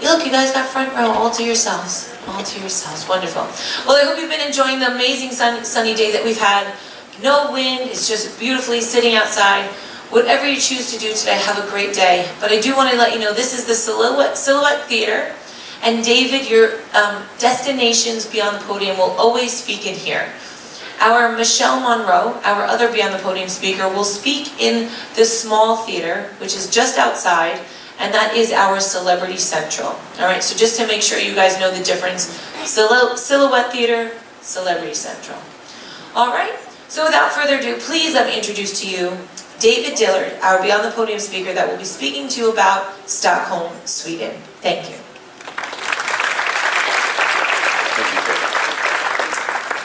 Look, you guys got front row all to yourselves. All to yourselves. Wonderful. Well, I hope you've been enjoying the amazing sunny day that we've had. No wind. It's just beautifully sitting outside. Whatever you choose to do today, have a great day. But I do want to let you know this is the Silhouette Theater. And David, your destinations beyond the podium will always speak in here. Our Michelle Monroe, our other Beyond the Podium speaker, will speak in the small theater, which is just outside, and that is our Celebrity Central. All right, so just to make sure you guys know the difference, Silhouette Theater, Celebrity Central. All right, so without further ado, please let me introduce to you David Dillard, our Beyond the Podium speaker that will be speaking to you about Stockholm, Sweden. Thank you.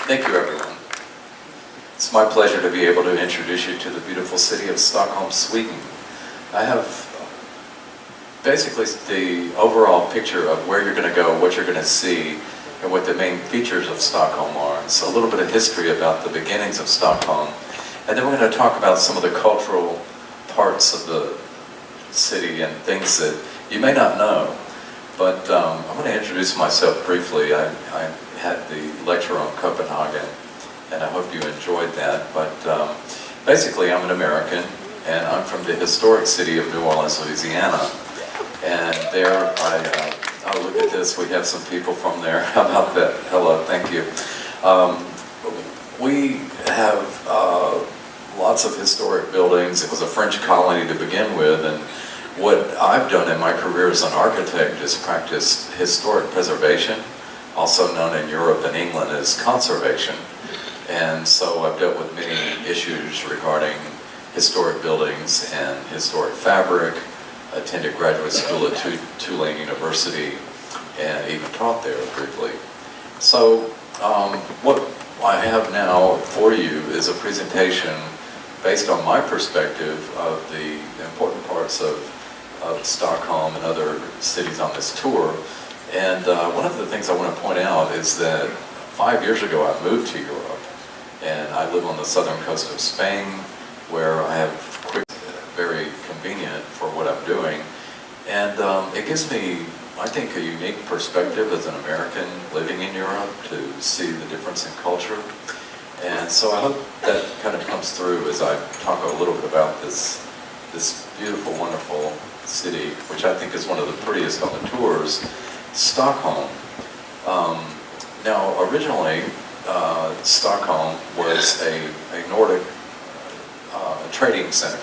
Thank you, everyone. It's my pleasure to be able to introduce you to the beautiful city of Stockholm, Sweden. I have basically the overall picture of where you're going to go, what you're going to see, and what the main features of Stockholm are. It's a little bit of history about the beginnings of Stockholm. And then we're going to talk about some of the cultural parts of the city and things that you may not know. But I'm going to introduce myself briefly. I had the lecture on Copenhagen, and I hope you enjoyed that. But basically, I'm an American, and I'm from the historic city of New Orleans, Louisiana. And there, oh, look at this, we have some people from there. How about that? Hello, thank you. We have lots of historic buildings. It was a French colony to begin with, and what I've done in my career as an architect is practice historic preservation, also known in Europe and England as conservation. And so I've dealt with many issues regarding historic buildings and historic fabric, attended graduate school at Tulane University, and even taught there briefly. So what I have now for you is a presentation based on my perspective of the important parts of Stockholm and other cities on this tour. And one of the things I want to point out is that 5 years ago I moved to Europe, and I live on the southern coast of Spain, where I have very convenient for what I'm doing. And it gives me, I think, a unique perspective as an American living in Europe to see the difference in culture. And so I hope that kind of comes through as I talk a little bit about this beautiful, wonderful city, which I think is one of the prettiest on the tours, Stockholm. Now, originally, Stockholm was a Nordic trading center.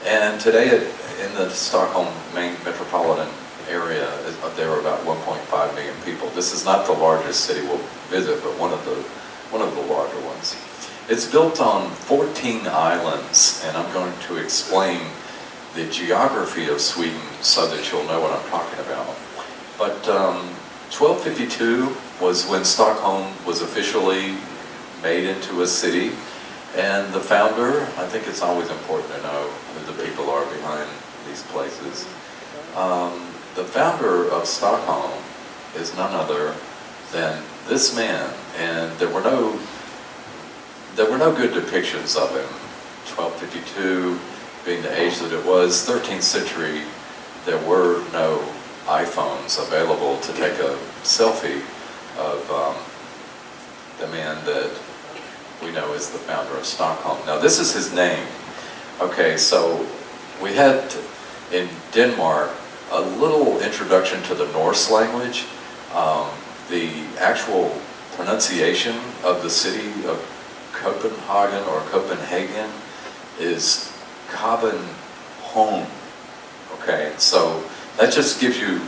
And today, in the Stockholm main metropolitan area, there are about 1.5 million people. This is not the largest city we'll visit, but one of the larger ones. It's built on 14 islands, and I'm going to explain the geography of Sweden so that you'll know what I'm talking about. But 1252 was when Stockholm was officially made into a city, and the founder, I think it's always important to know who the people are behind these places. The founder of Stockholm is none other than this man, and there were no good depictions of him. 1252 being the age that it was, 13th century, there were no iPhones available to take a selfie of the man that we know as the founder of Stockholm. Now this is his name. Okay, so we had in Denmark a little introduction to the Norse language. The actual pronunciation of the city of Copenhagen or Copenhagen is Copenhagen. Okay, so that just gives you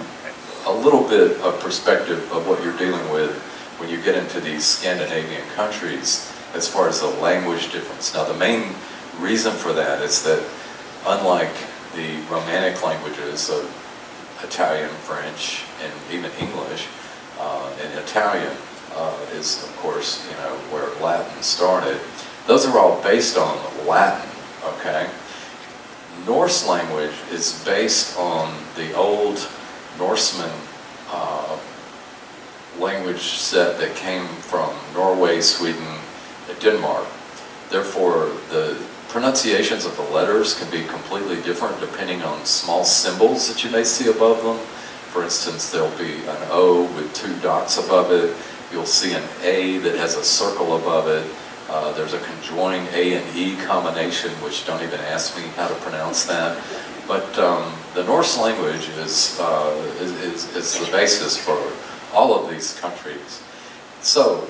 a little bit of perspective of what you're dealing with when you get into these Scandinavian countries as far as the language difference. Now the main reason for that is that unlike the Romanic languages of Italian, French, and even English, and Italian is, of course, you know, where Latin started. Those are all based on Latin, okay? Norse language is based on the old Norseman language set that came from Norway, Sweden, and Denmark. Therefore, the pronunciations of the letters can be completely different depending on small symbols that you may see above them. For instance, there'll be an O with 2 dots above it. You'll see an A that has a circle above it. There's a conjoined A and E combination, which don't even ask me how to pronounce that. But the Norse language is the basis for all of these countries. So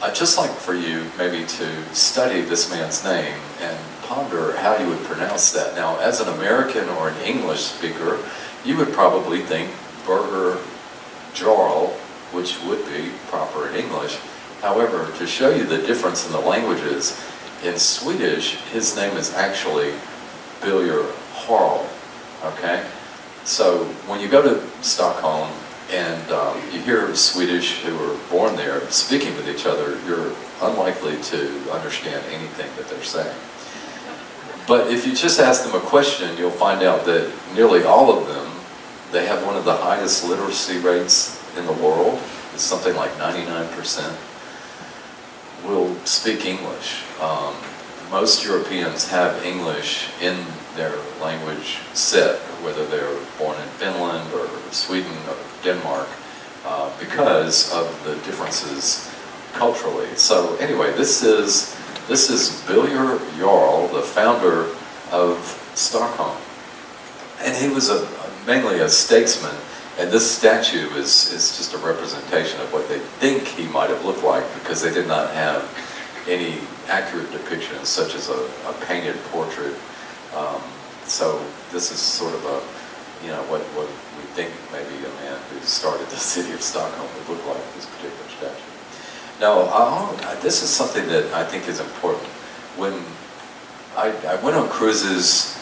I'd just like for you maybe to study this man's name and ponder how you would pronounce that. Now, as an American or an English speaker, you would probably think Birger Jarl, which would be proper in English. However, to show you the difference in the languages, in Swedish, his name is actually Birger Jarl, okay? So when you go to Stockholm and you hear Swedish who were born there speaking with each other, you're unlikely to understand anything that they're saying. But if you just ask them a question, you'll find out that nearly all of them, they have one of the highest literacy rates in the world. It's something like 99% will speak English. Most Europeans have English in their language set, whether they're born in Finland or Sweden or Denmark, because of the differences culturally. So anyway, this is Birger Jarl, the founder of Stockholm. And he was mainly a statesman, and this statue is just a representation of what they think he might have looked like, because they did not have any accurate depictions, such as a painted portrait. So this is sort of what we think maybe a man who started the city of Stockholm would look like, this particular statue. Now, this is something that I think is important. When I went on cruises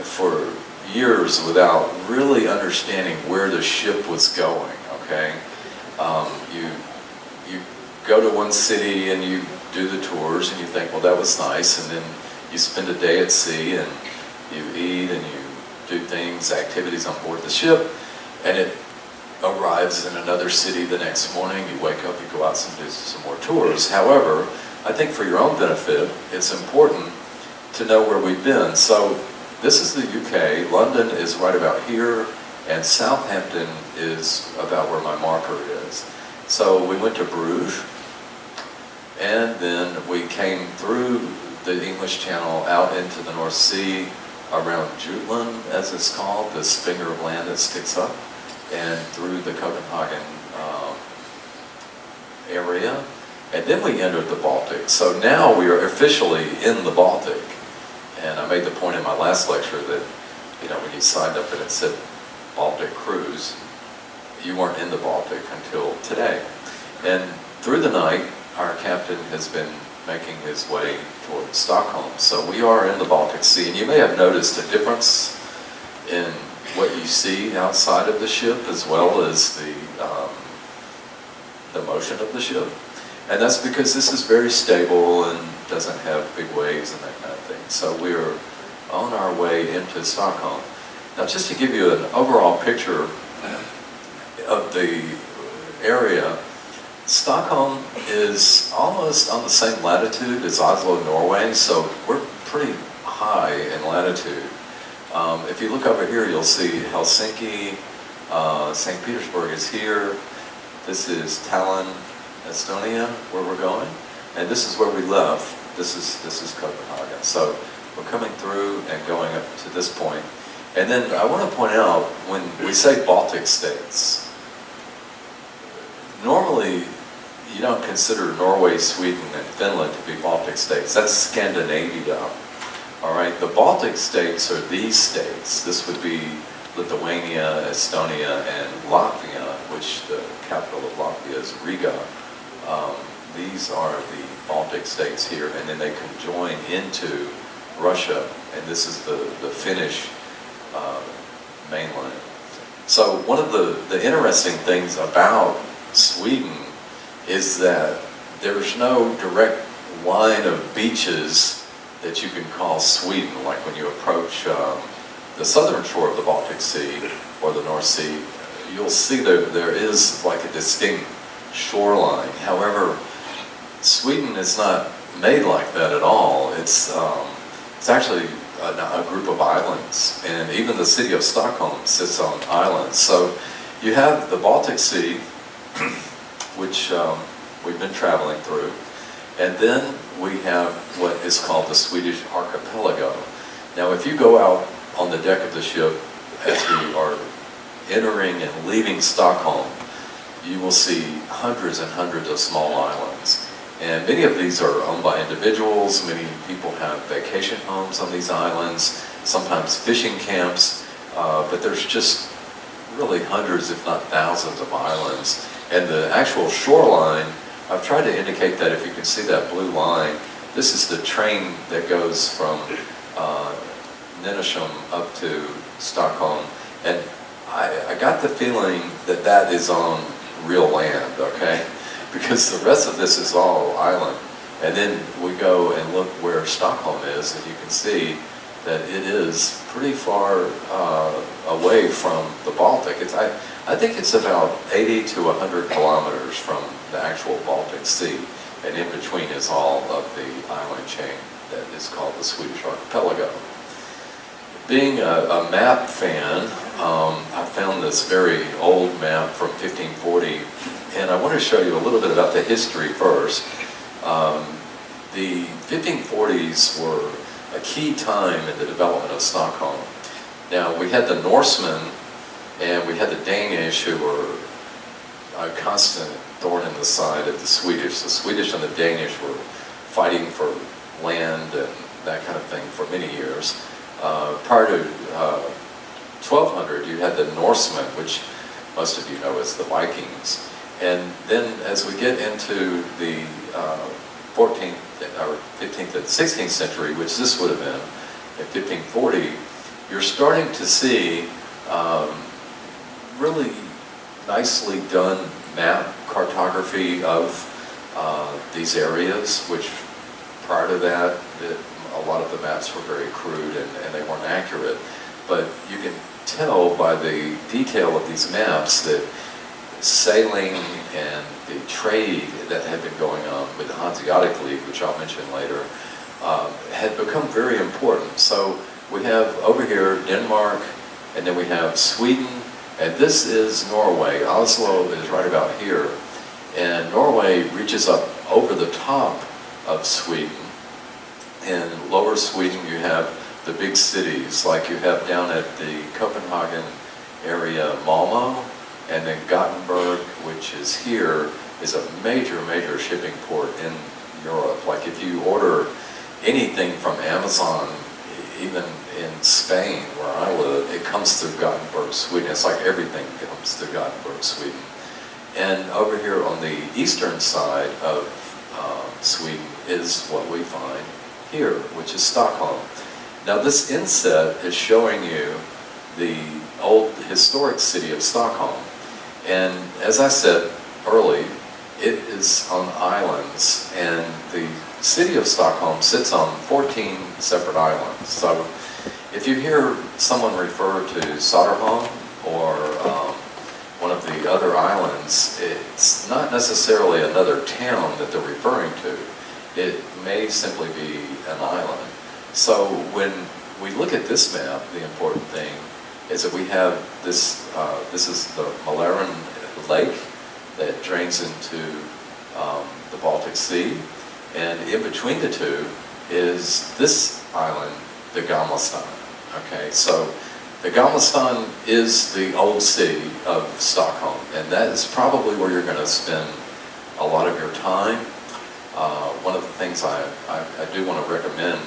for years without really understanding where the ship was going, okay? You go to one city and you do the tours and you think, well, that was nice, and then you spend a day at sea and you eat and you do things, activities on board the ship, and it arrives in another city the next morning. You wake up, you go out and do some more tours. However, I think for your own benefit, it's important to know where we've been. So this is the UK. London is right about here, and Southampton is about where my marker is. So we went to Bruges, and then we came through the English Channel out into the North Sea around Jutland, as it's called, this finger of land that sticks up, and through the Copenhagen area, and then we entered the Baltic. So now we are officially in the Baltic. And I made the point in my last lecture that, when you signed up and it said Baltic Cruise, you weren't in the Baltic until today. And through the night, our captain has been making his way toward Stockholm. So we are in the Baltic Sea, and you may have noticed a difference in what you see outside of the ship, as well as the motion of the ship. And that's because this is very stable and doesn't have big waves and that kind of thing. So we're on our way into Stockholm. Now, just to give you an overall picture of the area, Stockholm is almost on the same latitude as Oslo, Norway, so we're pretty high in latitude. If you look over here, you'll see Helsinki, St. Petersburg is here. This is Tallinn, Estonia, where we're going, and this is where we left. This is Copenhagen. So we're coming through and going up to this point. And then I want to point out, when we say Baltic states, normally you don't consider Norway, Sweden, and Finland to be Baltic states. That's Scandinavia. All right, the Baltic states are these states. This would be Lithuania, Estonia, and Latvia, which the capital of Latvia is Riga. These are the Baltic states here, and then they conjoin into Russia, and this is the Finnish mainland. So one of the interesting things about Sweden is that there's no direct line of beaches that you can call Sweden, like when you approach the southern shore of the Baltic Sea or the North Sea, you'll see there is like a distinct shoreline. However, Sweden is not made like that at all. It's actually a group of islands, and even the city of Stockholm sits on islands. So You have the Baltic Sea, which we've been traveling through, and then we have what is called the Swedish archipelago. Now, if you go out on the deck of the ship as we are entering and leaving Stockholm, you will see hundreds and hundreds of small islands. And many of these are owned by individuals. Many people have vacation homes on these islands, sometimes fishing camps, but there's just really hundreds, if not thousands, of islands. And the actual shoreline, I've tried to indicate that if you can see that blue line, this is the train that goes from Nynäshamn up to Stockholm. And I got the feeling that that is on real land, okay? Because the rest of this is all island. And then we go and look where Stockholm is, and you can see that it is pretty far away from the Baltic. I think it's about 80 to 100 kilometers from the actual Baltic Sea, and in between is all of the island chain that is called the Swedish archipelago. Being a map fan, I found this very old map from 1540, and I want to show you a little bit about the history first. The 1540s were a key time in the development of Stockholm. Now, we had the Norsemen and we had the Danish, who were a constant thorn in the side of the Swedish. The Swedish and the Danish were fighting for land and that kind of thing for many years. Prior to 1200, you had the Norsemen, which most of you know as the Vikings. And then as we get into the 14th or 15th and 16th century, which this would have been in 1540, you're starting to see really nicely done map cartography of these areas, which prior to that, a lot of the maps were very crude and they weren't accurate. But you can tell by the detail of these maps that sailing and the trade that had been going on with the Hanseatic League, which I'll mention later, had become very important. So we have over here Denmark, and then we have Sweden, and this is Norway. Oslo is right about here, and Norway reaches up over the top of Sweden. In lower Sweden you have the big cities, like you have down at the Copenhagen area, Malmö, and then Gothenburg, which is here, is a major, major shipping port in Europe. Like if you order anything from Amazon, even in Spain, where I live, it comes through Gothenburg, Sweden. It's like everything comes through Gothenburg, Sweden. And over here on the eastern side of Sweden is what we find here, which is Stockholm. Now this inset is showing you the old historic city of Stockholm. And as I said early, it is on islands, and the city of Stockholm sits on 14 separate islands. So if you hear someone refer to Söderholm or one of the other islands, it's not necessarily another town that they're referring to. It may simply be an island. So when we look at this map, the important thing is that we have this, this is the Mälaren Lake that drains into the Baltic Sea, and in between the two is this island, the Gamlestan. Okay, so the Gamlestan is the old city of Stockholm, and that is probably where you're going to spend a lot of your time. One of the things I do want to recommend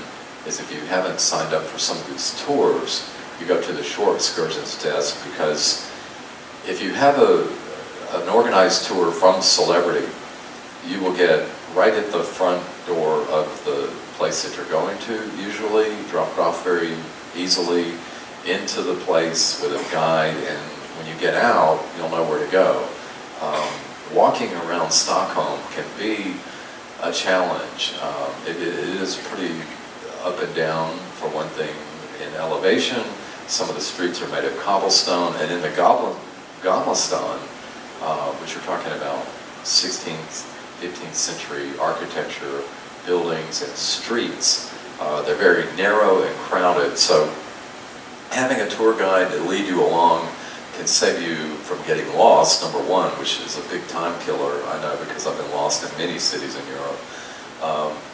is if you haven't signed up for some of these tours, you go to the shore excursions desk, because if you have an organized tour from Celebrity, you will get right at the front door of the place that you're going to, usually dropped off very easily into the place with a guide, and when you get out, you'll know where to go. Walking around Stockholm can be a challenge. It is pretty up and down, for one thing, in elevation. Some of the streets are made of cobblestone, and in the Gamlestan, which you're talking about 16th, 15th century architecture, buildings and streets, they're very narrow and crowded. So having a tour guide to lead you along can save you from getting lost, number one, which is a big time killer, I know, because I've been lost in many cities in Europe.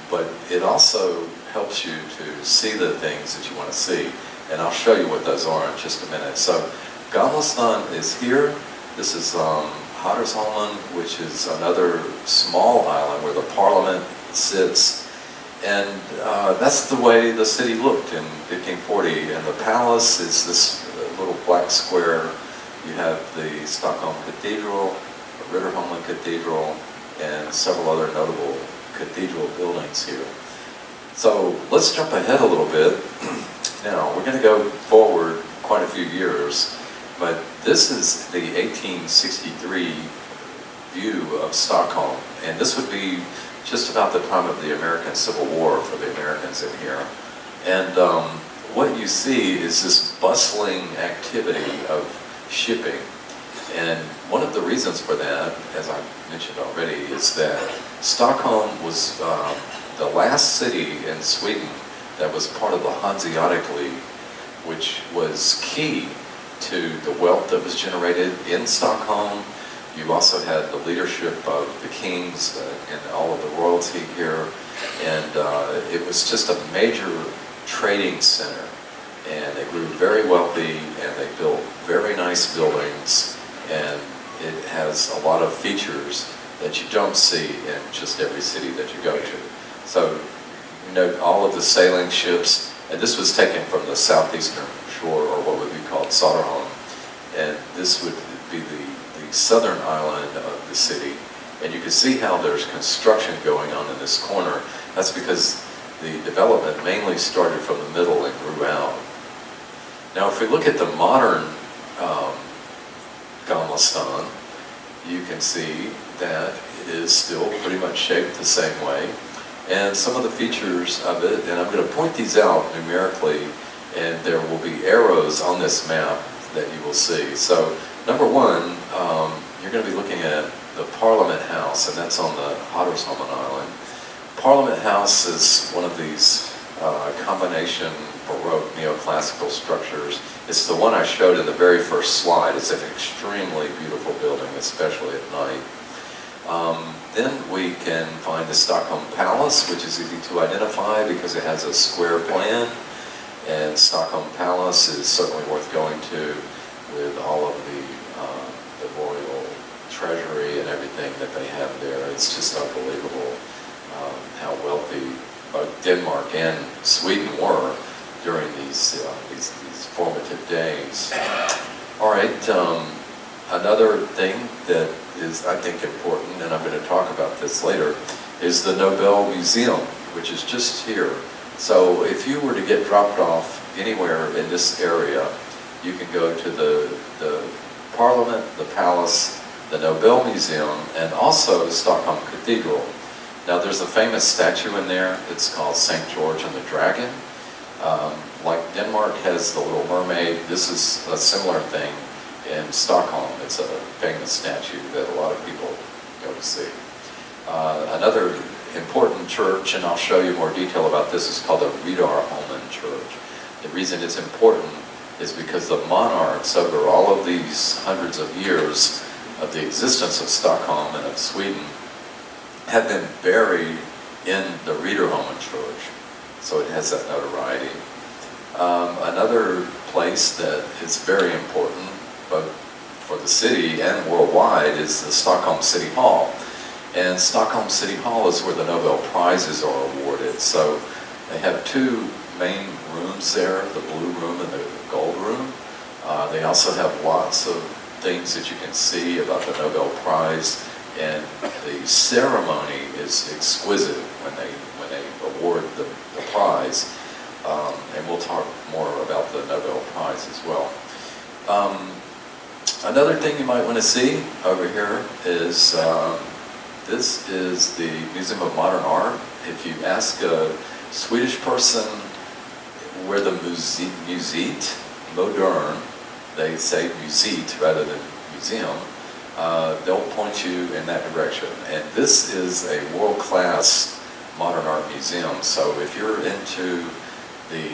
But it also helps you to see the things that you want to see. And I'll show you what those are in just a minute. So Gamlestan is here. This is Hattersholmen, which is another small island where the parliament sits. And that's the way the city looked in 1540. And the palace is this little black square. You have the Stockholm Cathedral, the Riddarholmen Cathedral, and several other notable cathedral buildings here. So let's jump ahead a little bit. Now, we're going to go forward quite a few years, but this is the 1863 view of Stockholm, and this would be just about the time of the American Civil War for the Americans in here. And what you see is this bustling activity of shipping. And one of the reasons for that, as I mentioned already, is that Stockholm was the last city in Sweden that was part of the Hanseatic League, which was key to the wealth that was generated in Stockholm. You also had the leadership of the kings and all of the royalty here, and it was just a major trading center. And they grew very wealthy, and they built very nice buildings, and it has a lot of features that you don't see in just every city that you go to. So, you know, all of the sailing ships, and this was taken from the southeastern shore, or what would be called Söderholm, and this would be the southern island of the city. And you can see how there's construction going on in this corner. That's because the development mainly started from the middle and grew out. Now, if we look at the modern Gamlestan, you can see that it is still pretty much shaped the same way. And some of the features of it, and I'm going to point these out numerically, and there will be arrows on this map that you will see. So, number one, you're going to be looking at the Parliament House, and that's on the Hattersholmen Island. Parliament House is one of these combination Baroque neoclassical structures. It's the one I showed in the very first slide. It's an extremely beautiful building, especially at night. Then we can find the Stockholm Palace, which is easy to identify because it has a square plan. And Stockholm Palace is certainly worth going to with all of the royal treasury and everything that they have there. It's just unbelievable how wealthy both Denmark and Sweden were during these formative days. All right, another thing that is, I think, important, and I'm going to talk about this later, is the Nobel Museum, which is just here. So if you were to get dropped off anywhere in this area, you can go to the Parliament, the Palace, the Nobel Museum, and also Stockholm Cathedral. Now there's a famous statue in there. It's called St. George and the Dragon. Like Denmark has the Little Mermaid, this is a similar thing in Stockholm. It's a famous statue that a lot of people go to see. Another important church, and I'll show you more detail about this, is called the Riddarholmen Church. The reason it's important is because the monarchs over all of these hundreds of years of the existence of Stockholm and of Sweden have been buried in the Riddarholmen Church. So it has that notoriety. Another place that is very important, both for the city and worldwide, is the Stockholm City Hall. And Stockholm City Hall is where the Nobel Prizes are awarded. So they have two main rooms there, the blue room and the gold room. They also have lots of things that you can see about the Nobel Prize, and the ceremony is exquisite when they award the prize. And we'll talk more about the Nobel Prize as well. Another thing you might want to see over here is this is the Museum of Modern Art. If you ask a Swedish person where the Museet, modern, they say Museet rather than museum, they'll point you in that direction. And this is a world-class modern art museum. So if you're into the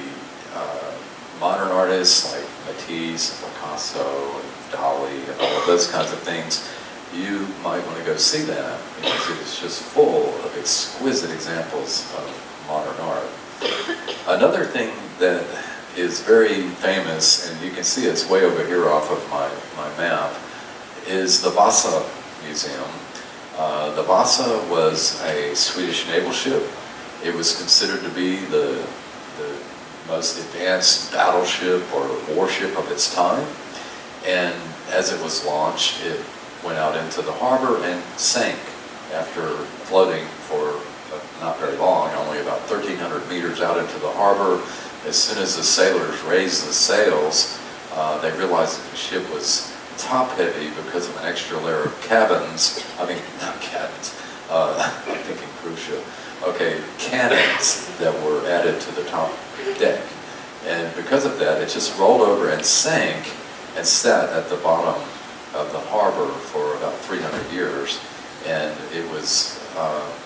modern artists like Matisse, Picasso, and Dolly and all of those kinds of things, you might want to go see that because it is just full of exquisite examples of modern art. Another thing that is very famous, and you can see it's way over here off of my map, is the Vasa Museum. The Vasa was a Swedish naval ship. It was considered to be the most advanced battleship or warship of its time. And as it was launched, it went out into the harbor and sank after floating for not very long, only about 1,300 meters out into the harbor. As soon as the sailors raised the sails, they realized that the ship was top-heavy because of an extra layer of cabins. I mean, not cabins. I'm thinking cruise ship. Okay, cannons that were added to the top deck. And because of that, it just rolled over and sank and sat at the bottom of the harbor for about 300 years. And it was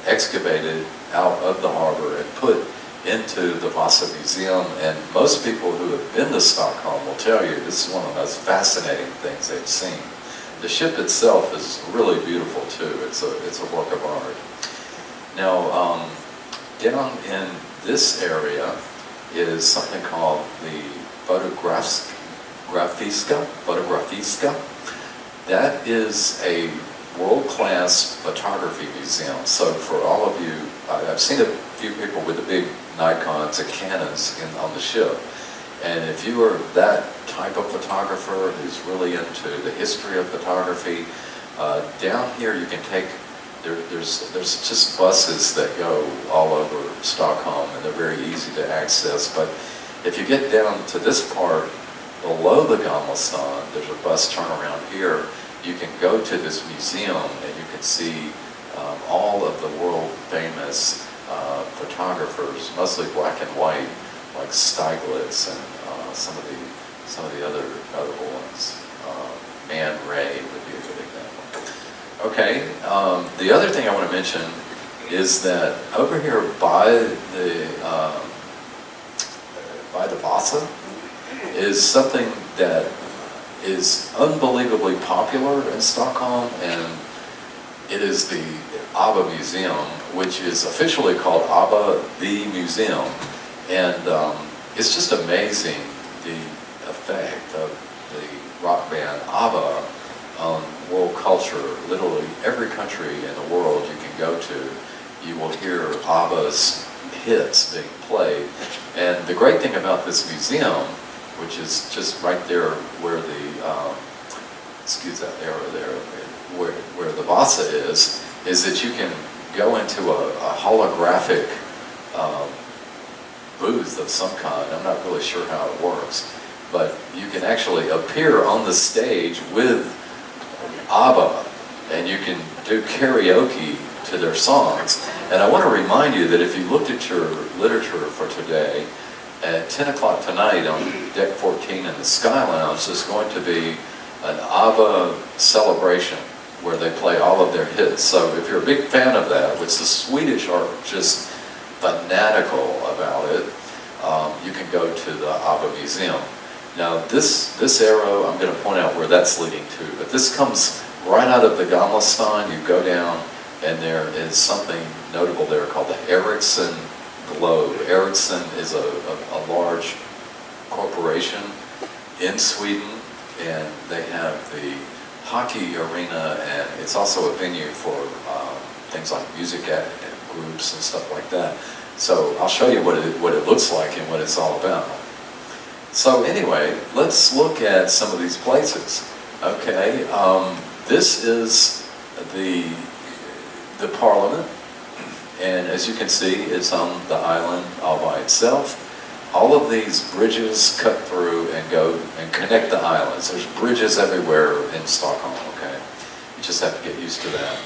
excavated out of the harbor and put into the Vasa Museum. And most people who have been to Stockholm will tell you this is one of the most fascinating things they've seen. The ship itself is really beautiful too. It's a work of art. Now, down in this area is something called the Fotografiska. That is a world-class photography museum. So for all of you, I've seen a few people with the big Nikons and Canons on the ship. And if you are that type of photographer who's really into the history of photography, down here you can take, there's just buses that go all over Stockholm and they're very easy to access. But if you get down to this part below the Gamla stan, there's a bus turnaround here. You can go to this museum and you can see all of the world famous photographers, mostly black and white, like Stieglitz and some of the other notable ones. Man Ray would be a good example. Okay, the other thing I want to mention is that over here by the Vasa is something that is unbelievably popular in Stockholm, and it is the ABBA Museum, which is officially called ABBA the Museum. And it's just amazing the effect of the rock band ABBA on world culture. Literally every country in the world you can go to, you will hear ABBA's hits being played. And the great thing about this museum, which is just right there where the, excuse that arrow there, where the Vasa is that you can go into a holographic booth of some kind. I'm not really sure how it works, but you can actually appear on the stage with ABBA, and you can do karaoke to their songs. And I want to remind you that if you looked at your literature for today, at 10 o'clock tonight on Deck 14 in the Sky Lounge, there's going to be an ABBA celebration where they play all of their hits. So if you're a big fan of that, which the Swedish are just fanatical about it, you can go to the ABBA Museum. Now this arrow, I'm going to point out where that's leading to, but this comes right out of the Gamla stan. You go down and there is something notable there called the Ericsson Globe. Ericsson is a large corporation in Sweden, and they have the hockey arena, and it's also a venue for things like music groups and stuff like that. So I'll show you what it looks like and what it's all about. So anyway, let's look at some of these places. Okay, this is the Parliament. And as you can see, it's on the island all by itself. All of these bridges cut through and go and connect the islands. There's bridges everywhere in Stockholm, okay? You just have to get used to that.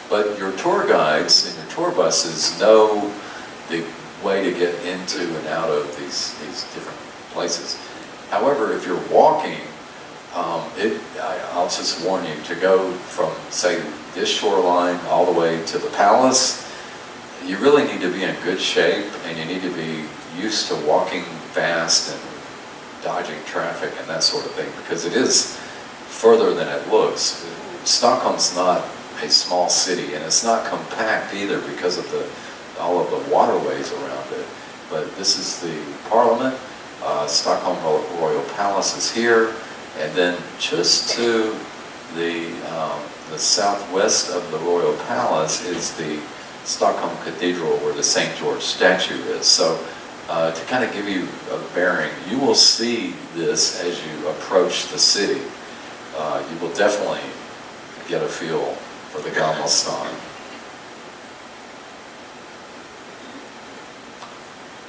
But your tour guides and your tour buses know the way to get into and out of these different places. However, if you're walking, I'll just warn you to go from, say, this shoreline all the way to the palace. You really need to be in good shape, and you need to be used to walking fast and dodging traffic and that sort of thing, because it is further than it looks. Stockholm's not a small city, and it's not compact either because of all of the waterways around it. But this is the Parliament. Stockholm Royal Palace is here, and then just to the southwest of the Royal Palace is the Stockholm Cathedral, where the St. George statue is. So to kind of give you a bearing, you will see this as you approach the city. You will definitely get a feel for the Gamla stan.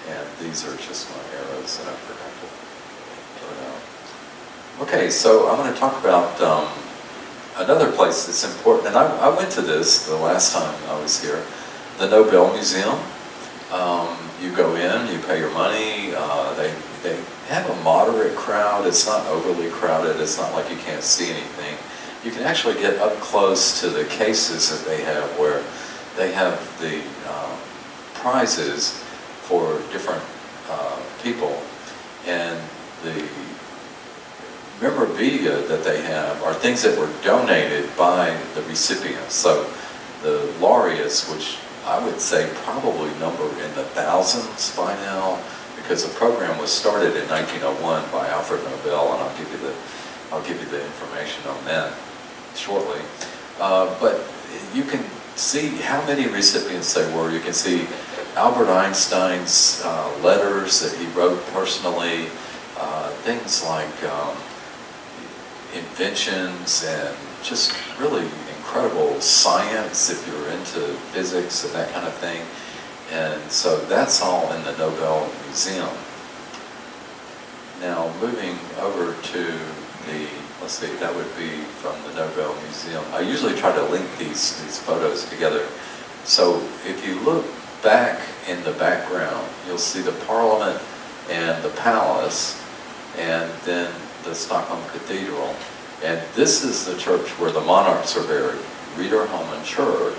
And these are just my arrows that I forgot to put out. Okay, so I'm going to talk about another place that's important. And I went to this the last time I was here, the Nobel Museum. You go in, you pay your money. They have a moderate crowd. It's not overly crowded. It's not like you can't see anything. You can actually get up close to the cases that they have, where they have the prizes for different people, and the memorabilia that they have are things that were donated by the recipients. So the laureates, which I would say probably number in the thousands by now, because the program was started in 1901 by Alfred Nobel, and I'll give you the information on that shortly. But you can see how many recipients there were. You can see Albert Einstein's letters that he wrote personally, things like inventions and just really incredible science if you're into physics and that kind of thing. And so that's all in the Nobel Museum. Now moving over to the, let's see, that would be from the Nobel Museum. I usually try to link these photos together. So if you look back in the background, you'll see the Parliament and the Palace, and then the Stockholm Cathedral. And this is the church where the monarchs are buried, Riddarholmen Church.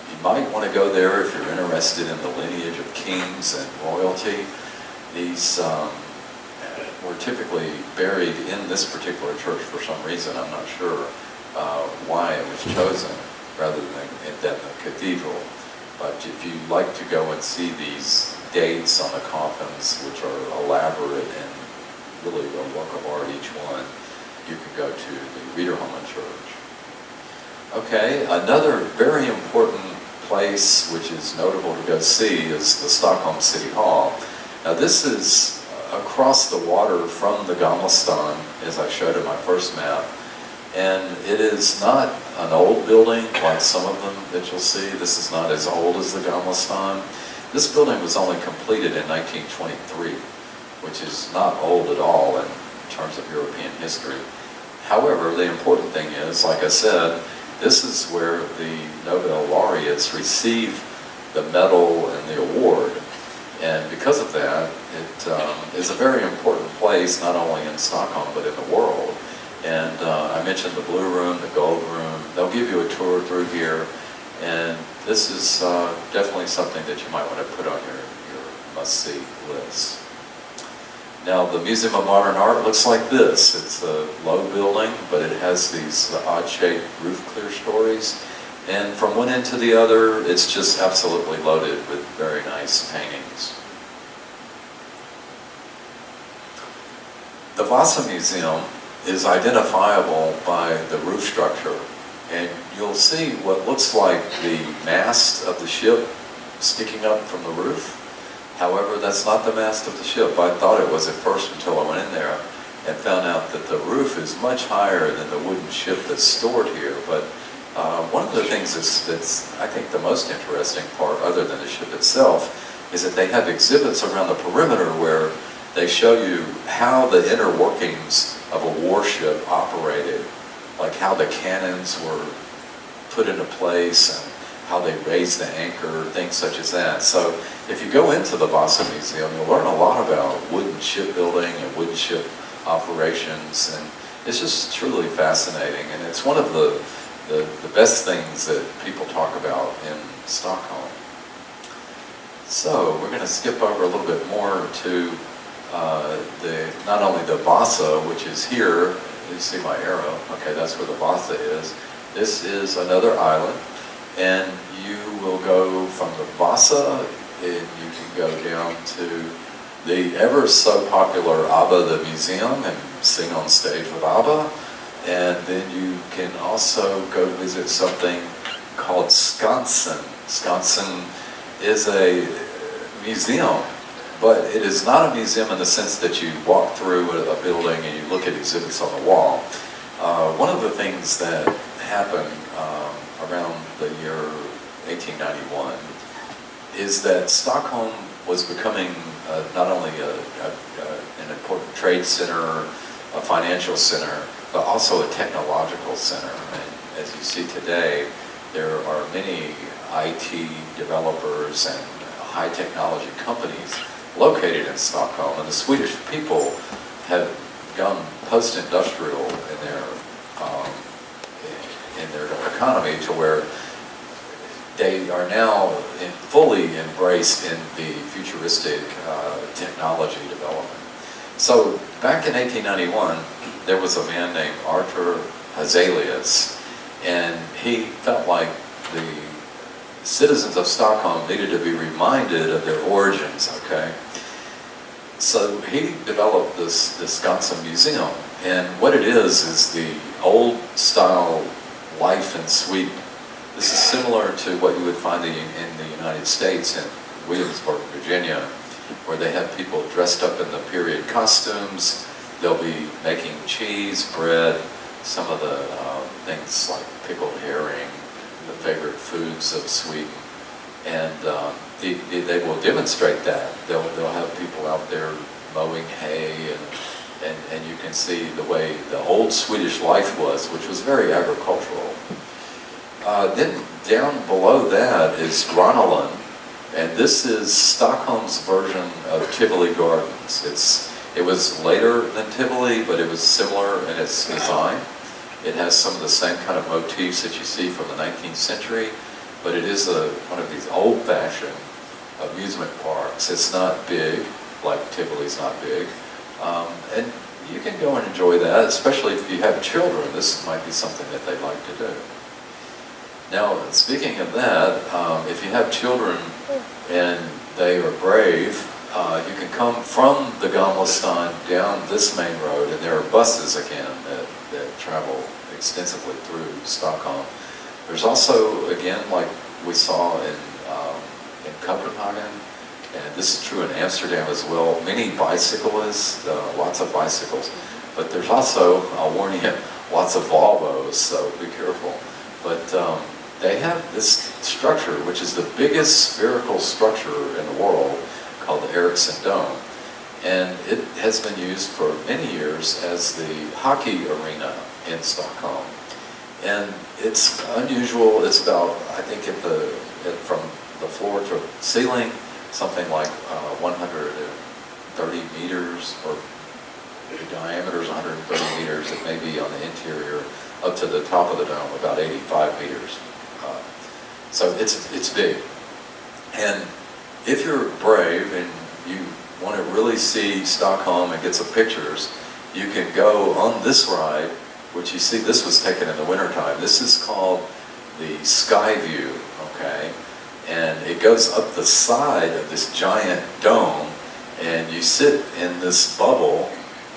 You might want to go there if you're interested in the lineage of kings and royalty. These were typically buried in this particular church for some reason. I'm not sure why it was chosen rather than in the cathedral. But if you like to go and see these dates on the coffins, which are elaborate and really a work of art each one, you can go to the Riddarholmen Church. Okay, another very important place which is notable to go see is the Stockholm City Hall. Now this is across the water from the Gamla stan, as I showed in my first map. And it is not an old building like some of them that you'll see. This is not as old as the Gamla stan. This building was only completed in 1923, which is not old at all in terms of European history. However, the important thing is, like I said, this is where the Nobel laureates receive the medal and the award. And because of that, it is a very important place, not only in Stockholm, but in the world. And I mentioned the Blue Room, the Gold Room. They'll give you a tour through here. And this is definitely something that you might want to put on your must-see list. Now, the Museum of Modern Art looks like this. It's a low building, but it has these odd-shaped roof clear stories. And from one end to the other, it's just absolutely loaded with very nice paintings. The Vasa Museum is identifiable by the roof structure. And you'll see what looks like the mast of the ship sticking up from the roof. However, that's not the mast of the ship. I thought it was at first until I went in there and found out that the roof is much higher than the wooden ship that's stored here. But one of the things that's, I think, the most interesting part, other than the ship itself, is that they have exhibits around the perimeter where they show you how the inner workings of a warship operated, like how the cannons were put into place and how they raised the anchor, things such as that. So if you go into the Vasa Museum, you'll learn a lot about wooden shipbuilding and wooden ship operations, and it's just truly fascinating. And it's one of the best things that people talk about in Stockholm. So we're going to skip over a little bit more to not only the Vasa, which is here you see my arrow. Okay, that's where the Vasa is. This is another island, and you will go from the Vasa, and you can go down to the ever so popular ABBA the Museum and sing on stage with ABBA. And then you can also go visit something called Skansen. Skansen is a museum, but it is not a museum in the sense that you walk through a building and you look at exhibits on the wall. One of the things that happened around the year 1891 is that Stockholm was becoming not only an important trade center, a financial center, but also a technological center. And as you see today, there are many IT developers and high technology companies located in Stockholm, and the Swedish people have gone post-industrial in their economy to where they are now fully embraced in the futuristic technology development. So back in 1891, there was a man named Arthur Hazelius, and he felt like the citizens of Stockholm needed to be reminded of their origins, okay? So he developed this Skansen Museum, and what it is the old style life in Sweden. This is similar to what you would find in the United States in Williamsburg, Virginia, where they have people dressed up in the period costumes. They'll be making cheese, bread, some of the things like pickled herring, the favorite foods of Sweden, and they will demonstrate that. They'll have people out there mowing hay, and you can see the way the old Swedish life was, which was very agricultural. Then down below that is Grönaland, and this is Stockholm's version of Tivoli Gardens. It was later than Tivoli, but it was similar in its design. It has some of the same kind of motifs that you see from the 19th century, but it is one of these old-fashioned amusement parks. It's not big, like Tivoli's not big, and you can go and enjoy that, especially if you have children. This might be something that they'd like to do. Now, speaking of that, if you have children and they are brave, you can come from the Gamla stan down this main road, and there are buses again that travel extensively through Stockholm. There's also, again, like we saw in Copenhagen, and this is true in Amsterdam as well, many bicyclists, lots of bicycles, but there's also, I'll warn you, lots of Volvos, so be careful. But they have this structure, which is the biggest spherical structure in the world, called the Ericsson Dome. And it has been used for many years as the hockey arena in Stockholm. And it's unusual. It's about, I think, from the floor to ceiling, something like 130 meters, or the diameter is 130 meters. It may be on the interior up to the top of the dome, about 85 meters. So it's big. And if you're brave and you want to really see Stockholm and get some pictures, you can go on this ride, which you see, this was taken in the wintertime. This is called the Sky View, okay? And it goes up the side of this giant dome, and you sit in this bubble,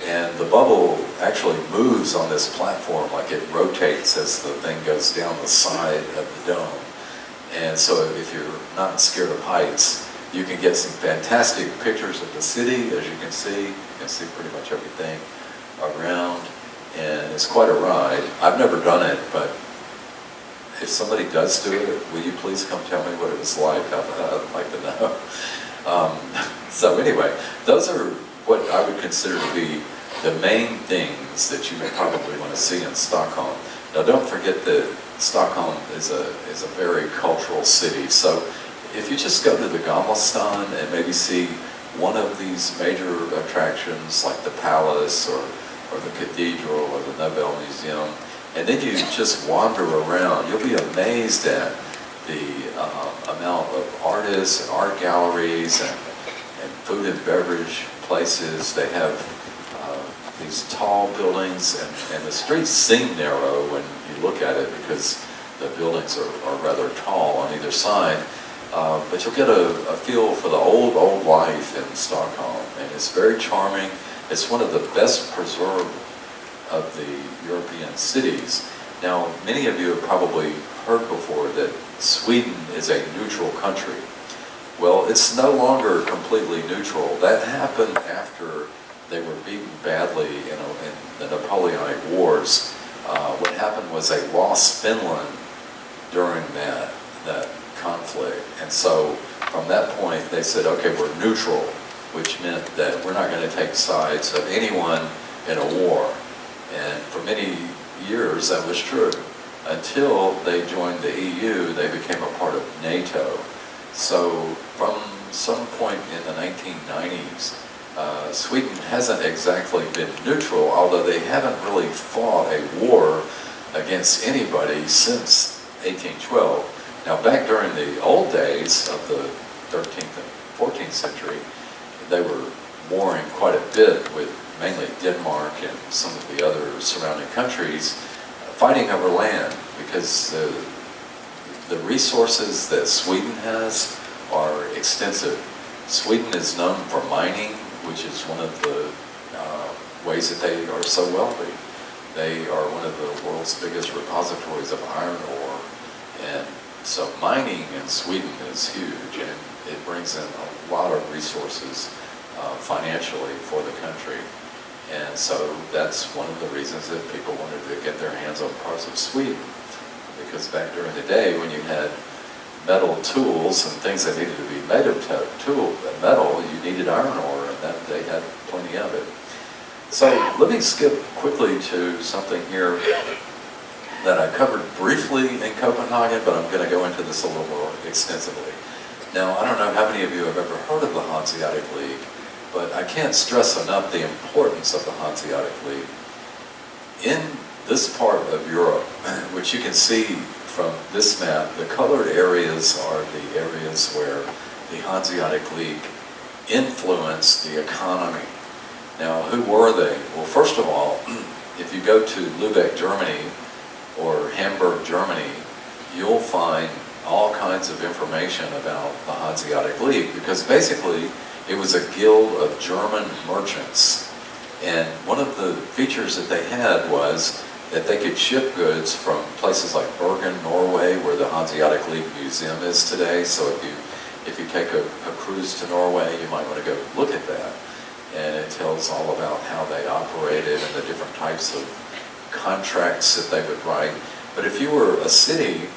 and the bubble actually moves on this platform, like it rotates as the thing goes down the side of the dome. And so if you're not scared of heights, you can get some fantastic pictures of the city, as you can see. You can see pretty much everything around, and it's quite a ride. I've never done it, but if somebody does do it, will you please come tell me what it was like? I'd like to know. So anyway, those are what I would consider to be the main things that you may probably want to see in Stockholm. Now don't forget that Stockholm is a very cultural city, so if you just go to the Gamla stan and maybe see one of these major attractions like the palace or the cathedral or the Nobel Museum, and then you just wander around, you'll be amazed at the amount of artists and art galleries and food and beverage places. They have these tall buildings, and the streets seem narrow when you look at it because the buildings are rather tall on either side. But you'll get a feel for the old life in Stockholm, and it's very charming. It's one of the best preserved of the European cities. Now, many of you have probably heard before that Sweden is a neutral country. Well, it's no longer completely neutral. That happened after they were beaten badly in the Napoleonic Wars. What happened was they lost Finland during that conflict. And so from that point they said, okay, we're neutral, which meant that we're not going to take sides of anyone in a war. And for many years that was true. Until they joined the EU, they became a part of NATO. So from some point in the 1990s, Sweden hasn't exactly been neutral, although they haven't really fought a war against anybody since 1812. Now, back during the old days of the 13th and 14th century, they were warring quite a bit with mainly Denmark and some of the other surrounding countries, fighting over land, because the resources that Sweden has are extensive. Sweden is known for mining, which is one of the ways that they are so wealthy. They are one of the world's biggest repositories of iron ore, and so mining in Sweden is huge, and it brings in a lot of resources financially for the country. And so that's one of the reasons that people wanted to get their hands on parts of Sweden, because back during the day when you had metal tools and things that needed to be made of metal, you needed iron ore, and that they had plenty of it. So let me skip quickly to something here that I covered briefly in Copenhagen, but I'm going to go into this a little more extensively. Now, I don't know how many of you have ever heard of the Hanseatic League, but I can't stress enough the importance of the Hanseatic League. In this part of Europe, which you can see from this map, the colored areas are the areas where the Hanseatic League influenced the economy. Now, who were they? Well, first of all, if you go to Lübeck, Germany, or Hamburg, Germany, you'll find all kinds of information about the Hanseatic League, because basically it was a guild of German merchants. And one of the features that they had was that they could ship goods from places like Bergen, Norway, where the Hanseatic League Museum is today. So if you take a cruise to Norway, you might want to go look at that. And it tells all about how they operated and the different types of contracts that they would write. But if you were a city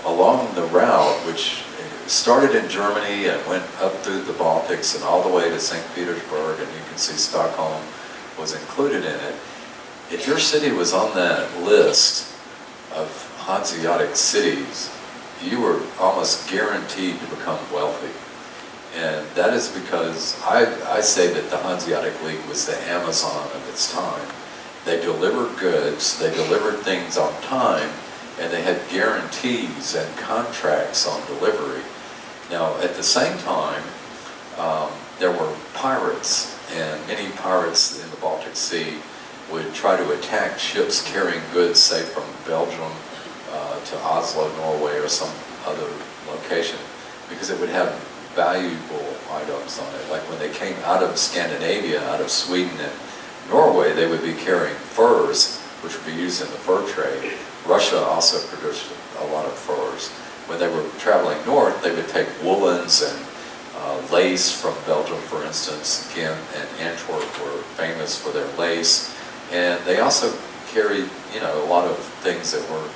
along the route, which started in Germany and went up through the Baltics and all the way to St. Petersburg, and you can see Stockholm was included in it. If your city was on that list of Hanseatic cities, you were almost guaranteed to become wealthy. And that is because I say that the Hanseatic League was the Amazon of its time. They delivered goods, they delivered things on time, and they had guarantees and contracts on delivery. Now, at the same time, there were pirates, and many pirates in the Baltic Sea would try to attack ships carrying goods, say from Belgium to Oslo, Norway, or some other location, because it would have valuable items on it. Like when they came out of Scandinavia, out of Sweden and Norway, they would be carrying furs, which would be used in the fur trade. Russia also produced a lot of furs. When they were traveling north, they would take woolens and lace from Belgium, for instance. Ghent and Antwerp were famous for their lace. And they also carried, a lot of things that were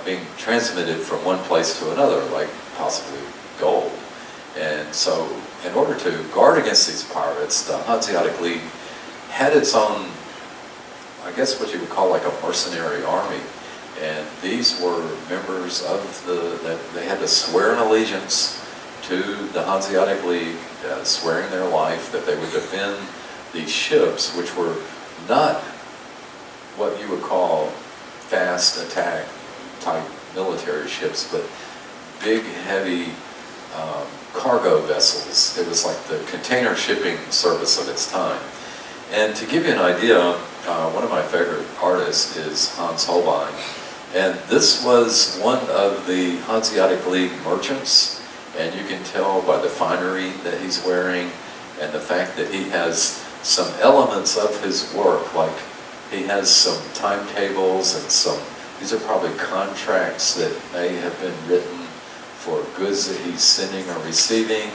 being transmitted from one place to another, like possibly gold. And so, in order to guard against these pirates, the Hanseatic League had its own, I guess what you would call like a mercenary army. And these were members of they had to swear an allegiance to the Hanseatic League, swearing their life that they would defend these ships, which were not what you would call fast attack type military ships, but big, heavy cargo vessels. It was like the container shipping service of its time. And to give you an idea, one of my favorite artists is Hans Holbein. And this was one of the Hanseatic League merchants. And you can tell by the finery that he's wearing and the fact that he has some elements of his work, like he has some timetables and these are probably contracts that may have been written for goods that he's sending or receiving.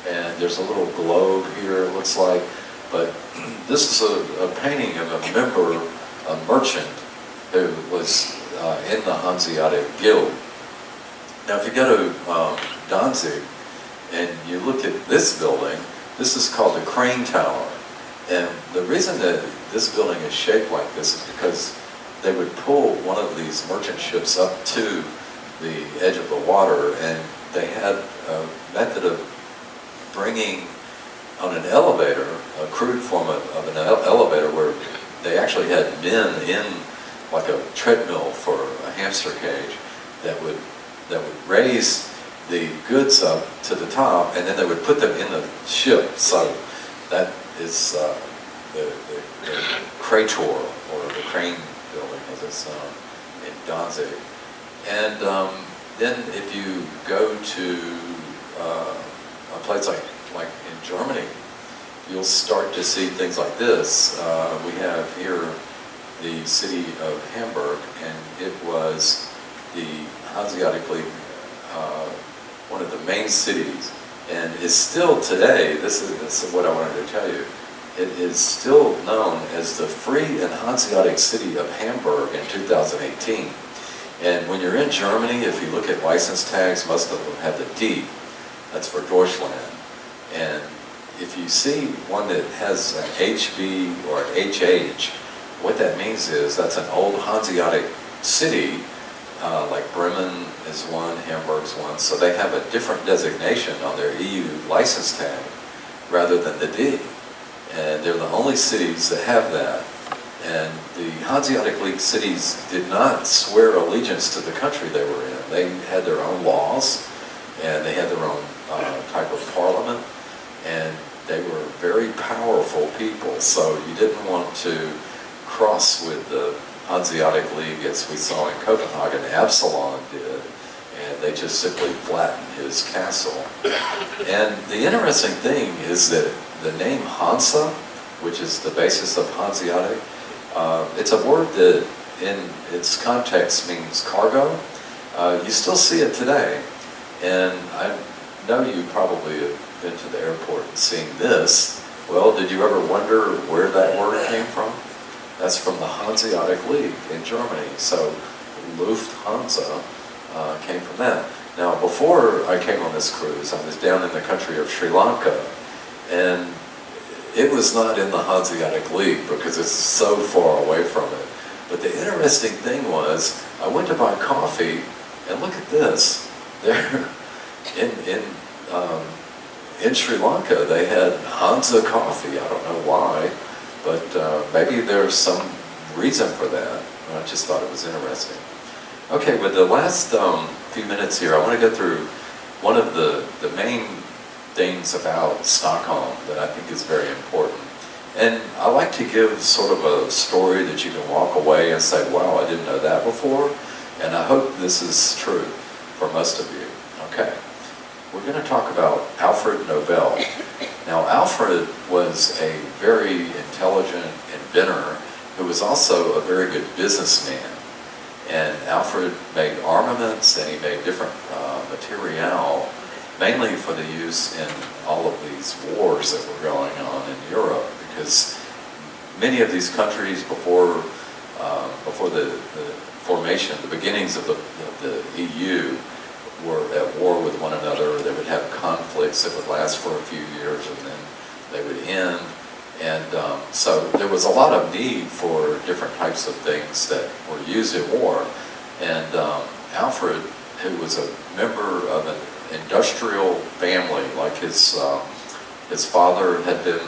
And there's a little globe here, it looks like. But this is a painting of a merchant who was in the Hanseatic Guild. Now, if you go to Danzig and you look at this building, this is called the Crane Tower. And the reason that this building is shaped like this is because they would pull one of these merchant ships up to the edge of the water, and they had a method of bringing on an elevator, a crude form of an elevator where they actually had men in like a treadmill for a hamster cage that would raise the goods up to the top, and then they would put them in the ship. So that is the Krator, or the Crane Building, as it's in Danzig. And then if you go to a place like in Germany, you'll start to see things like this. We have here the city of Hamburg, and it was the Hanseatic League, one of the main cities, and is still today, this is what I wanted to tell you, it is still known as the free and Hanseatic city of Hamburg in 2018. And when you're in Germany, if you look at license tags, most of them have the D. That's for Deutschland. And if you see one that has an HB or an HH, what that means is that's an old Hanseatic city, like Bremen is one, Hamburg's one, so they have a different designation on their EU license tag rather than the D. And they're the only cities that have that. And the Hanseatic League cities did not swear allegiance to the country they were in. They had their own laws, and they had their own type of parliament, and they were very powerful people. So you didn't want to cross with the Hanseatic League as we saw in Copenhagen. Absalon did, and they just simply flattened his castle. And the interesting thing is that the name Hansa, which is the basis of Hanseatic, it's a word that in its context means cargo. You still see it today. And I know you probably have been to the airport and seen this. Well, did you ever wonder where that word came from? That's from the Hanseatic League in Germany. So Lufthansa came from that. Now, before I came on this cruise, I was down in the country of Sri Lanka, and it was not in the Hanseatic League because it's so far away from it. But the interesting thing was, I went to buy coffee, and look at this. There, in Sri Lanka, they had Hansa coffee. I don't know why, but maybe there's some reason for that. I just thought it was interesting. Okay, with the last few minutes here, I want to go through one of the main things about Stockholm that I think is very important. And I like to give sort of a story that you can walk away and say, wow, I didn't know that before. And I hope this is true for most of you. Okay, we're going to talk about Alfred Nobel. Now, Alfred was a very intelligent inventor who was also a very good businessman. And Alfred made armaments, and he made different material, mainly for the use in all of these wars that were going on in Europe, because many of these countries before the formation, the beginnings of the EU, were at war with one another. They would have conflicts that would last for a few years, and then they would end. And so there was a lot of need for different types of things that were used in war. And Alfred, who was a member of an industrial family, like his father had been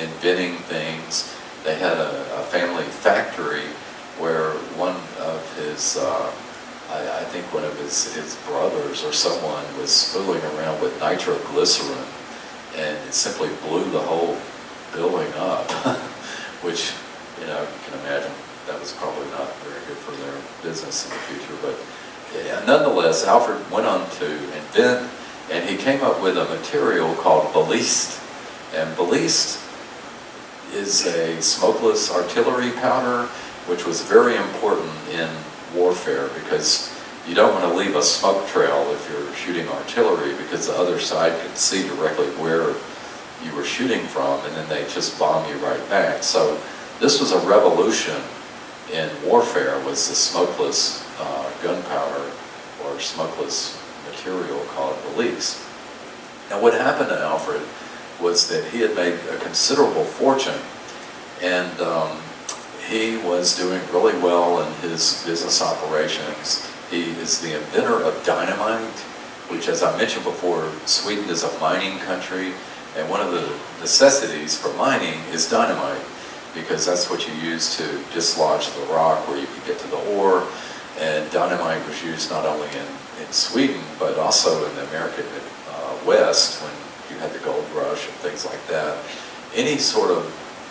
inventing things. They had a family factory where one of his, I think one of his brothers or someone was fooling around with nitroglycerin, and it simply blew the whole building up. which, you know, you can imagine that was probably not very good for their business in the future. But yeah, nonetheless, Alfred went on to invent, and he came up with a material called balliste. And balliste is a smokeless artillery powder, which was very important in warfare because you don't want to leave a smoke trail if you're shooting artillery, because the other side could see directly where you were shooting from, and then they just bomb you right back. So this was a revolution in warfare, was the smokeless gunpowder or smokeless material called balliste. Now what happened to Alfred was that he had made a considerable fortune, and he was doing really well in his business operations. He is the inventor of dynamite, which, as I mentioned before, Sweden is a mining country, and one of the necessities for mining is dynamite, because that's what you use to dislodge the rock where you can get to the ore. And dynamite was used not only in Sweden, but also in the American West when you had the gold rush and things like that. Any sort of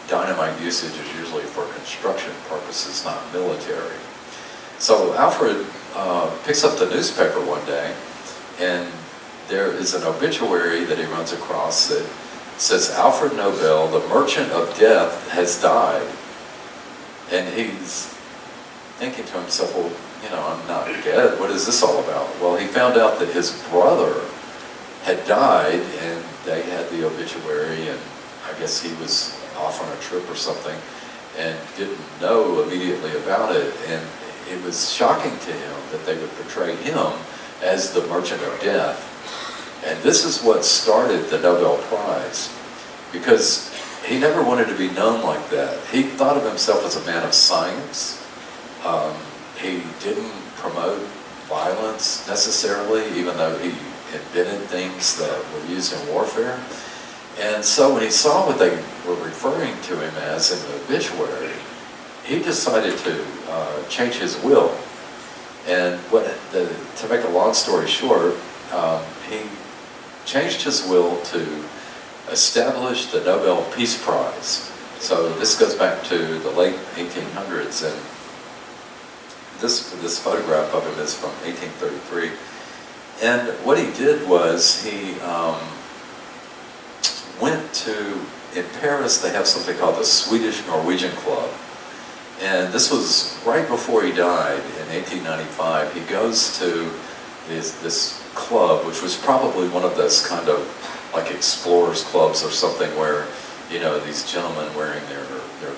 dynamite usage is usually for construction purposes, not military. So Alfred picks up the newspaper one day, and there is an obituary that he runs across that says, Alfred Nobel, the merchant of death, has died. And he's thinking to himself, well, you know, I'm not dead. What is this all about? Well, he found out that his brother had died, and they had the obituary, and I guess he was off on a trip or something and didn't know immediately about it. And it was shocking to him that they would portray him as the merchant of death. And this is what started the Nobel Prize, because he never wanted to be known like that. He thought of himself as a man of science. He didn't promote violence necessarily, even though he invented things that were used in warfare. And so when he saw what they were referring to him as in the obituary, he decided to change his will. And to make a long story short, he changed his will to establish the Nobel Peace Prize. So this goes back to the late 1800s, and this photograph of him is from 1833. And what he did was he went to, in Paris they have something called the Swedish-Norwegian Club. And this was right before he died in 1895. He goes to this club, which was probably one of those kind of like explorers clubs or something, where, you know, these gentlemen wearing their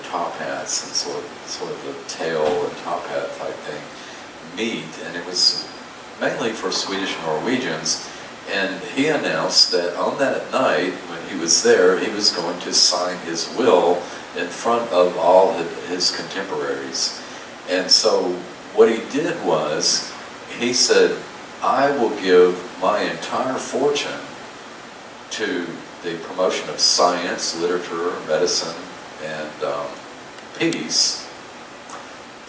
top hats and sort of the tail and top hat type thing meet. And it was mainly for Swedish Norwegians. And he announced that on that night when he was there, he was going to sign his will in front of all his contemporaries. And so what he did was, he said, I will give my entire fortune to the promotion of science, literature, medicine, and peace.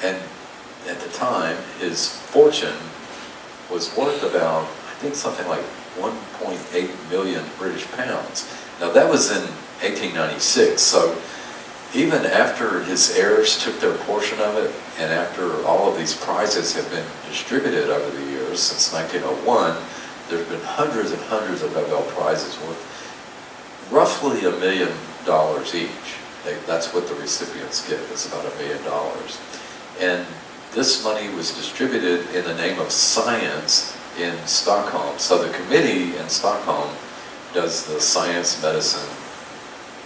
And at the time, his fortune was worth about, I think, something like 1.8 million British pounds. Now that was in 1896, so even after his heirs took their portion of it, and after all of these prizes have been distributed over the years, since 1901, there's been hundreds and hundreds of Nobel Prizes worth roughly $1 million each. That's what the recipients get, it's about $1 million. And this money was distributed in the name of science in Stockholm. So the committee in Stockholm does the science, medicine,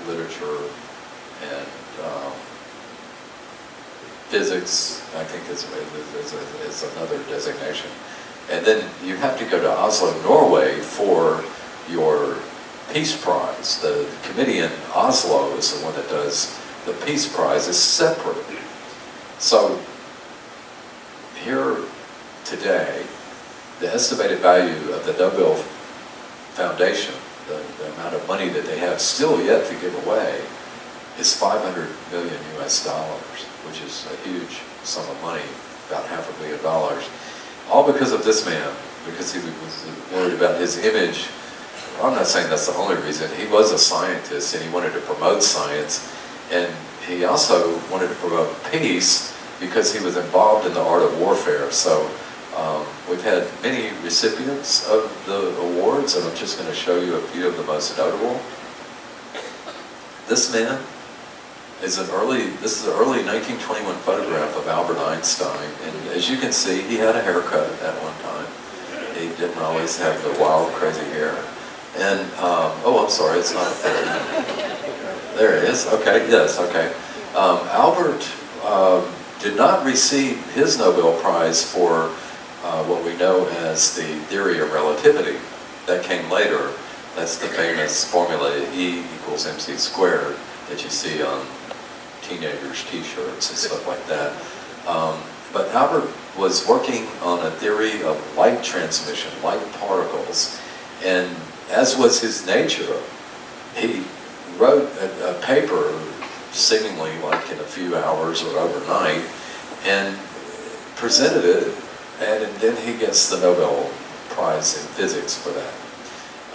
literature, and physics, I think is another designation. And then you have to go to Oslo, Norway for your Peace Prize. The committee in Oslo is the one that does the Peace Prize, is separate. So here today, the estimated value of the Nobel Foundation, the amount of money that they have still yet to give away, is $500 million US, which is a huge sum of money, about $500 million, all because of this man, because he was worried about his image. Well, I'm not saying that's the only reason. He was a scientist and he wanted to promote science, and he also wanted to promote peace because he was involved in the art of warfare. So we've had many recipients of the awards, and I'm just going to show you a few of the most notable. This man is an early 1921 photograph of Albert Einstein, and as you can see, he had a haircut at one time. He didn't always have the wild, crazy hair. And, oh, I'm sorry, it's not there. There it is, okay, yes, okay. Albert did not receive his Nobel Prize for what we know as the theory of relativity. That came later. That's the famous formula E equals mc squared that you see on teenagers' t-shirts and stuff like that. But Albert was working on a theory of light transmission, light particles, and as was his nature, he wrote a paper seemingly like in a few hours or overnight and presented it, and then he gets the Nobel Prize in Physics for that.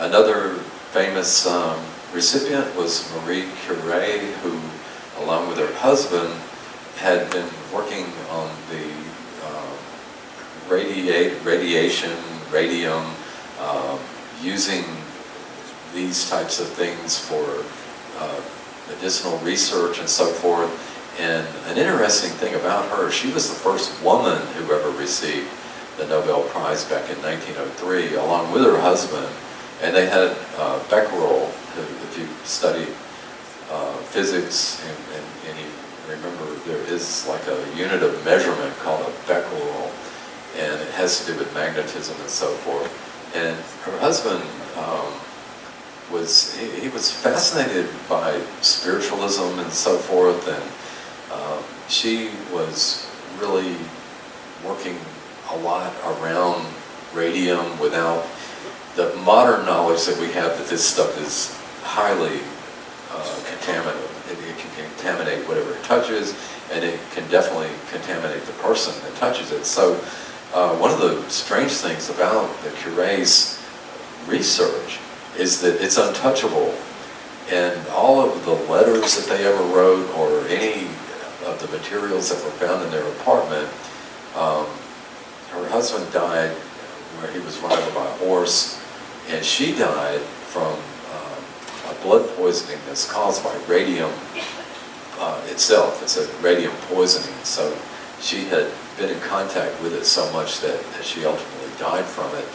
Another famous recipient was Marie Curie, who, along with her husband, had been working on the radiation, radium, using these types of things for medicinal research and so forth. And an interesting thing about her, she was the first woman who ever received the Nobel Prize back in 1903, along with her husband. And they had Becquerel, who, if you study physics, and you remember there is like a unit of measurement called a Becquerel, and it has to do with magnetism and so forth. And her husband he was fascinated by spiritualism and so forth, and she was really working a lot around radium without the modern knowledge that we have that this stuff is highly contaminated. It can contaminate whatever it touches, and it can definitely contaminate the person that touches it. So one of the strange things about the Curie's research is that it's untouchable, and all of the letters that they ever wrote or any of the materials that were found in their apartment, her husband died where he was run over by a horse, and she died from a blood poisoning that's caused by radium itself. It's a radium poisoning. So she had been in contact with it so much that she ultimately died from it.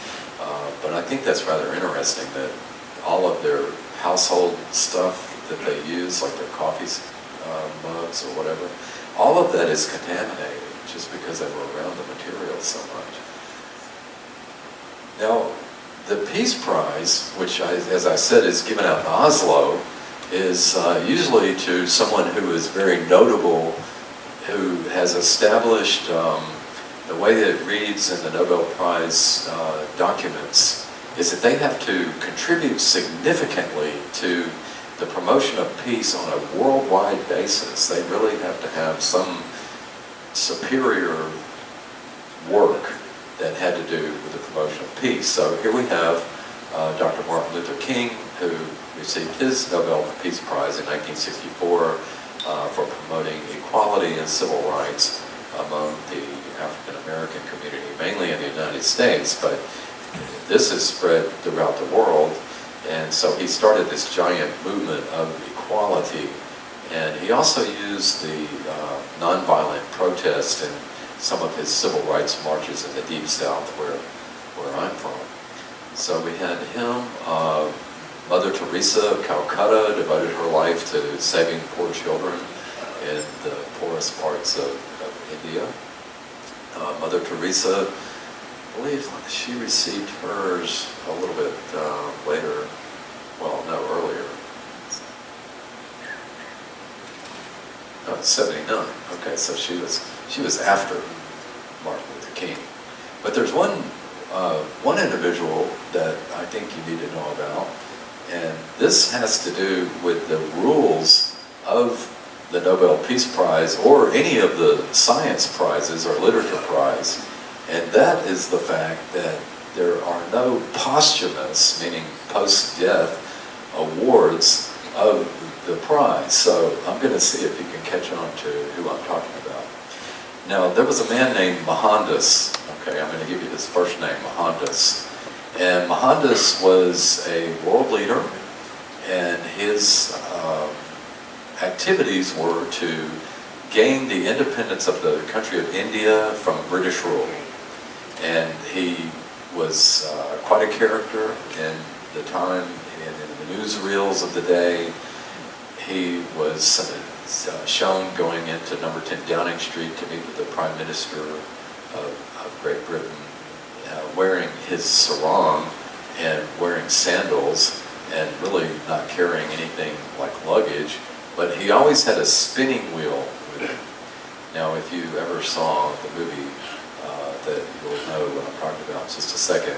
But I think that's rather interesting that all of their household stuff that they use, like their coffee mugs or whatever, all of that is contaminated just because they were around the material so much. Now, the Peace Prize, which, as I said, is given out in Oslo, is usually to someone who is very notable, who has established the way that it reads in the Nobel Prize documents is that they have to contribute significantly to the promotion of peace on a worldwide basis. They really have to have some superior work that had to do with the promotion of peace. So here we have Dr. Martin Luther King, who received his Nobel Peace Prize in 1964 for promoting equality and civil rights among the African American community, mainly in the United States, but this has spread throughout the world. And so he started this giant movement of equality, and he also used the nonviolent protest in some of his civil rights marches in the Deep South, where I'm from. So we had him. Mother Teresa of Calcutta devoted her life to saving poor children in the poorest parts of India. Mother Teresa, I believe she received hers a little bit later. Well, no, earlier. No, it's 79. Okay, so she was after Martin Luther King. But there's one individual that I think you need to know about, and this has to do with the rules of the Nobel Peace Prize or any of the science prizes or literature prize, and that is the fact that there are no posthumous, meaning post-death, awards of the prize. So I'm going to see if you can catch on to who I'm talking about. Now, there was a man named Mohandas. Okay, I'm going to give you his first name, Mohandas. And Mohandas was a world leader, and his activities were to gain the independence of the country of India from British rule. And he was quite a character in the time, in the newsreels of the day. He was shown going into number 10 Downing Street to meet with the Prime Minister of Great Britain, wearing his sarong and wearing sandals and really not carrying anything like luggage, but he always had a spinning wheel with him. Now, if you ever saw the movie that you'll know what I'm talking about in just a second,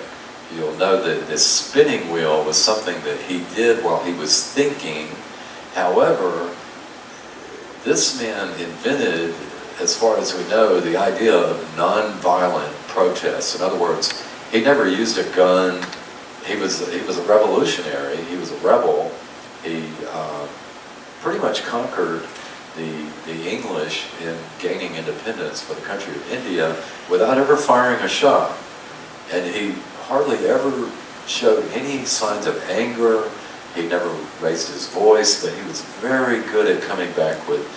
you'll know that this spinning wheel was something that he did while he was thinking. However, this man invented, as far as we know, the idea of nonviolent protest. In other words, he never used a gun. He was a revolutionary. He was a rebel. He pretty much conquered the English in gaining independence for the country of India without ever firing a shot. And he hardly ever showed any signs of anger. He never raised his voice, but he was very good at coming back with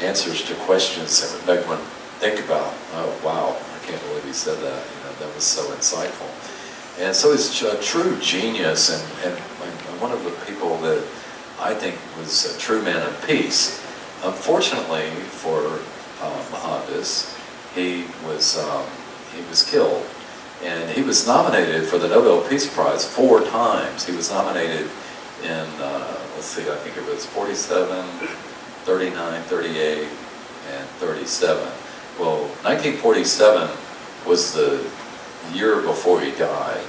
answers to questions that would make one think about, oh wow, I can't believe he said that. You know, that was so insightful. And so he's a true genius, and one of the people that I think was a true man of peace. Unfortunately for Mohandas, he was killed, and he was nominated for the Nobel Peace Prize 4 times. He was nominated in, let's see, I think it was 47, 39, 38, and 37. Well, 1947 was the year before he died,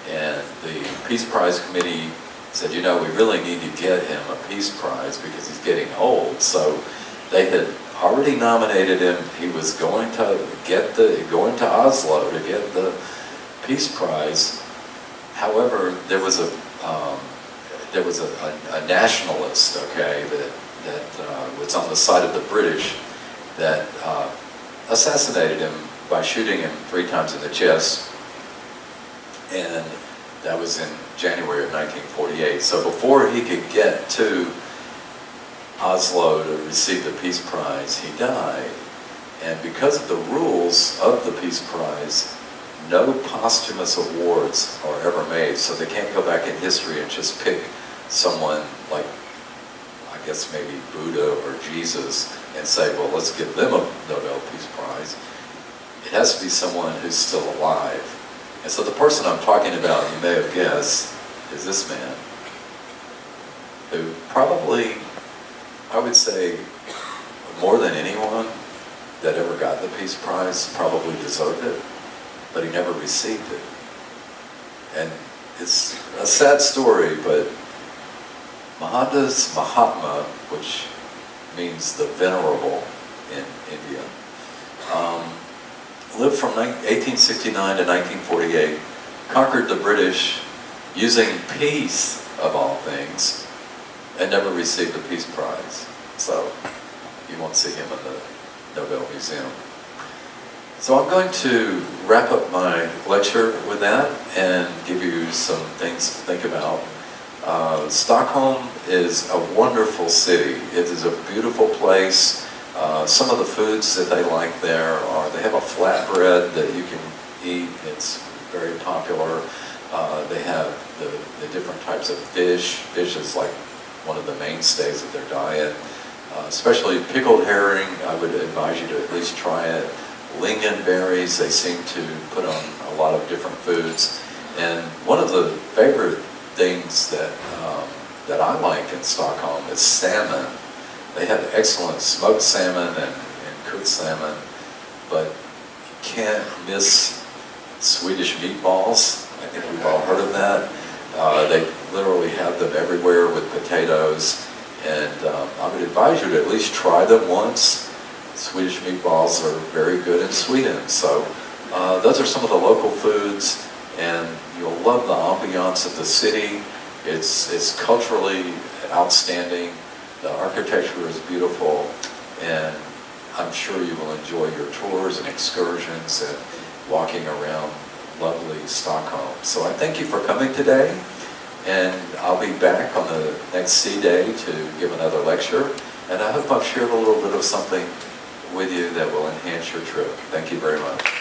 and the Peace Prize Committee said, you know, we really need to get him a Peace Prize because he's getting old. So they had already nominated him. He was going to Oslo to get the Peace Prize. However, there was a nationalist, okay, that was on the side of the British that assassinated him by shooting him 3 times in the chest, and that was in January of 1948. So before he could get to Oslo to receive the Peace Prize, he died. And because of the rules of the Peace Prize, no posthumous awards are ever made, so they can't go back in history and just pick someone like, I guess maybe Buddha or Jesus, and say, well, let's give them a Nobel Peace Prize. It has to be someone who's still alive. And so the person I'm talking about, you may have guessed, is this man, who probably, I would say, more than anyone that ever got the Peace Prize, probably deserved it, but he never received it. And it's a sad story, but Mohandas Mahatma, which means the venerable in India, lived from 1869 to 1948, conquered the British using peace, of all things, and never received the Peace Prize. So you won't see him in the Nobel Museum. So I'm going to wrap up my lecture with that and give you some things to think about. Stockholm is a wonderful city. It is a beautiful place. Some of the foods that they like there are, they have a flatbread that you can eat. It's very popular. They have the different types of fish. Fish is like one of the mainstays of their diet. Especially pickled herring, I would advise you to at least try it. Lingonberries, they seem to put on a lot of different foods. And one of the favorite things that I like in Stockholm is salmon. They have excellent smoked salmon and cooked salmon, but you can't miss Swedish meatballs. I think we've all heard of that. They literally have them everywhere with potatoes, and I would advise you to at least try them once. Swedish meatballs are very good in Sweden. So those are some of the local foods, and you'll love the ambiance of the city. It's culturally outstanding. The architecture is beautiful, and I'm sure you will enjoy your tours and excursions and walking around lovely Stockholm. So I thank you for coming today, and I'll be back on the next C Day to give another lecture, and I hope I've shared a little bit of something with you that will enhance your trip. Thank you very much.